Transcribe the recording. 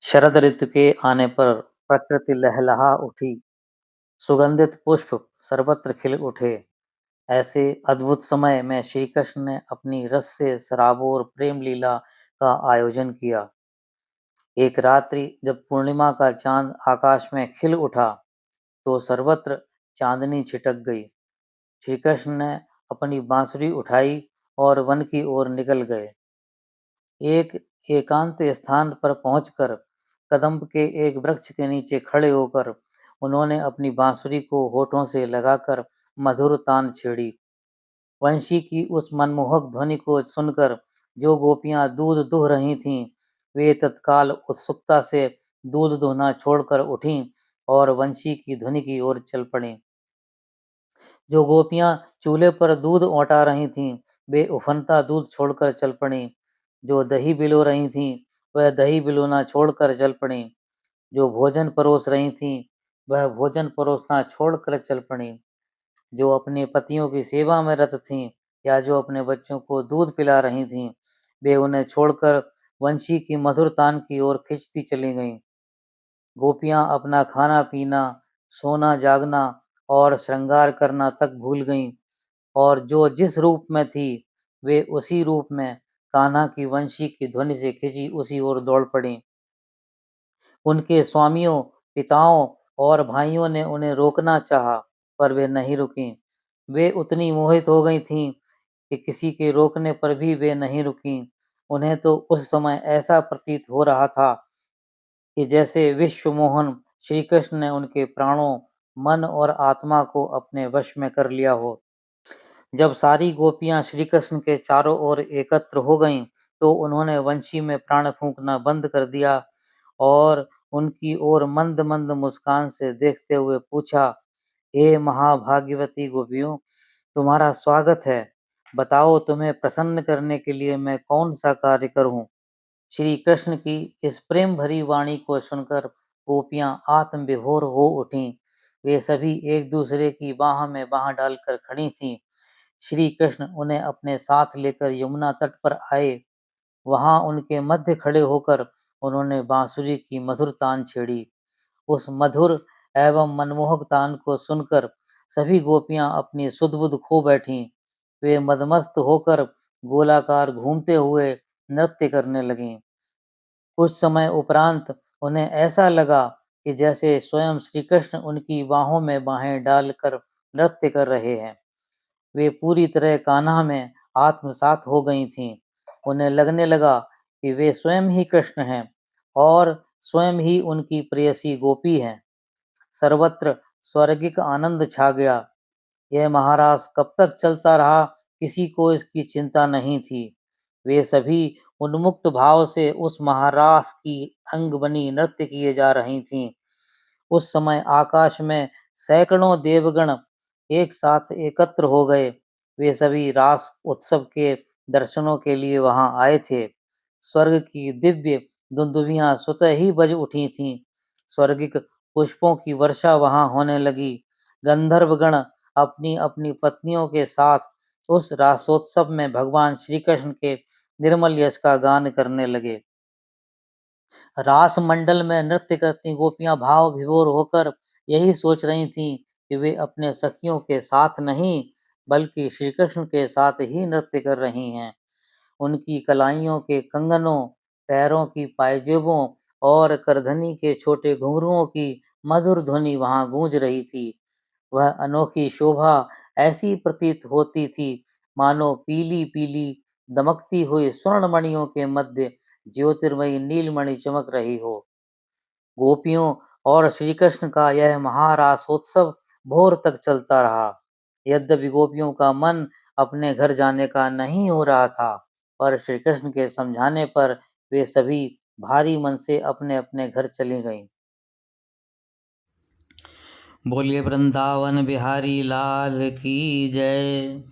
शरद ऋतु के आने पर प्रकृति लहलहा उठी, सुगंधित पुष्प सर्वत्र खिल उठे। ऐसे अद्भुत समय में श्री कृष्ण ने अपनी रस से सराबोर प्रेम लीला का आयोजन किया। एक रात्रि जब पूर्णिमा का चांद आकाश में खिल उठा, तो सर्वत्र चांदनी छिटक गई। श्री कृष्ण ने अपनी बांसुरी उठाई और वन की ओर निकल गए। एक एकांत स्थान पर पहुंचकर कदम्ब के एक वृक्ष के नीचे खड़े होकर उन्होंने अपनी बांसुरी को होठों से लगाकर मधुर तान छेड़ी। वंशी की उस मनमोहक ध्वनि को सुनकर जो गोपियां दूध दुह रही थीं, वे तत्काल उत्सुकता से दूध दुहना छोड़कर उठीं और वंशी की ध्वनि की ओर चल पड़ीं। जो गोपियां चूल्हे पर दूध औटा रही थीं, वे उफनता दूध छोड़कर चल पड़ीं। जो दही बिलो रही थीं, वह दही बिलोना छोड़कर चल पड़ीं। जो भोजन परोस रही थीं, वह भोजन परोसना छोड़कर चल पड़ीं। जो अपने पतियों की सेवा में रत थीं या जो अपने बच्चों को दूध पिला रही थीं, वे उन्हें छोड़कर वंशी की मधुर तान की ओर खिंचती चली गईं। गोपियां अपना खाना पीना, सोना जागना और श्रृंगार करना तक भूल गईं और जो जिस रूप में थी, वे उसी रूप में कान्हा की वंशी की ध्वनि से खिंची उसी ओर दौड़ पड़ीं। उनके स्वामियों, पिताओं और भाइयों ने उन्हें रोकना चाहा, पर वे नहीं रुकीं। वे उतनी मोहित हो गई थीं कि किसी के रोकने पर भी वे नहीं रुकीं। उन्हें तो उस समय ऐसा प्रतीत हो रहा था कि जैसे विश्वमोहन श्री कृष्ण ने उनके प्राणों, मन और आत्मा को अपने वश में कर लिया हो। जब सारी गोपियां श्री कृष्ण के चारों ओर एकत्र हो गईं, तो उन्होंने वंशी में प्राण फूंकना बंद कर दिया और उनकी ओर मंद मंद मुस्कान से देखते हुए पूछा, हे महाभाग्यवती गोपियों, तुम्हारा स्वागत है। बताओ, तुम्हें प्रसन्न करने के लिए मैं कौन सा कार्य करूं। श्री कृष्ण की इस प्रेम भरी वाणी को सुनकर गोपियां आत्म विभोर हो उठीं। वे सभी एक दूसरे की बाह में बाह डालकर खड़ी थीं। श्री कृष्ण उन्हें अपने साथ लेकर यमुना तट पर आए। वहां उनके मध्य खड़े होकर उन्होंने बांसुरी की मधुर तान छेड़ी। उस मधुर एवं मनमोहक तान को सुनकर सभी गोपियां अपनी सुध-बुध खो बैठीं। वे मदमस्त होकर गोलाकार घूमते हुए नृत्य करने लगीं। कुछ समय उपरांत उन्हें ऐसा लगा कि जैसे स्वयं श्री कृष्ण उनकी बाहों में बाहें डालकर नृत्य कर रहे हैं। वे पूरी तरह कान्हा में आत्मसात हो गई थीं। उन्हें लगने लगा कि वे स्वयं ही कृष्ण हैं और स्वयं ही उनकी प्रेयसी गोपी हैं। सर्वत्र स्वर्गिक आनंद छा गया। यह महारास कब तक चलता रहा, किसी को इसकी चिंता नहीं थी। वे सभी उन्मुक्त भाव से उस महारास की अंग बनी नृत्य किए जा रही थीं। उस समय आकाश में सैकड़ों देवगण एक साथ एकत्र हो गए। वे सभी रास उत्सव के दर्शनों के लिए वहां आए थे। स्वर्ग की दिव्य दुंदुभियां स्वतः ही बज उठी थीं। स्वर्गिक पुष्पों की वर्षा वहां होने लगी। गंधर्वगण अपनी अपनी पत्नियों के साथ उस रासोत्सव में भगवान श्री कृष्ण के निर्मल यश का गान करने लगे। रास मंडल में नृत्य करती गोपियां भाव विभोर होकर यही सोच रही थीं कि वे अपने सखियों के साथ नहीं, बल्कि श्री कृष्ण के साथ ही नृत्य कर रही हैं। उनकी कलाइयों के कंगनों, पैरों की पायजेबों और करधनी के छोटे घुंघरुओं की मधुर ध्वनि वहां गूंज रही थी। वह अनोखी शोभा ऐसी प्रतीत होती थी, मानो पीली पीली दमकती हुई स्वर्ण मणियों के मध्य ज्योतिर्मयी नीलमणि चमक रही हो। गोपियों और श्री कृष्ण का यह महारासोत्सव भोर तक चलता रहा। यद्यपि गोपियों का मन अपने घर जाने का नहीं हो रहा था, पर श्री कृष्ण के समझाने पर वे सभी भारी मन से अपने अपने घर चली गईं। बोलिए वृंदावन बिहारी लाल की जय।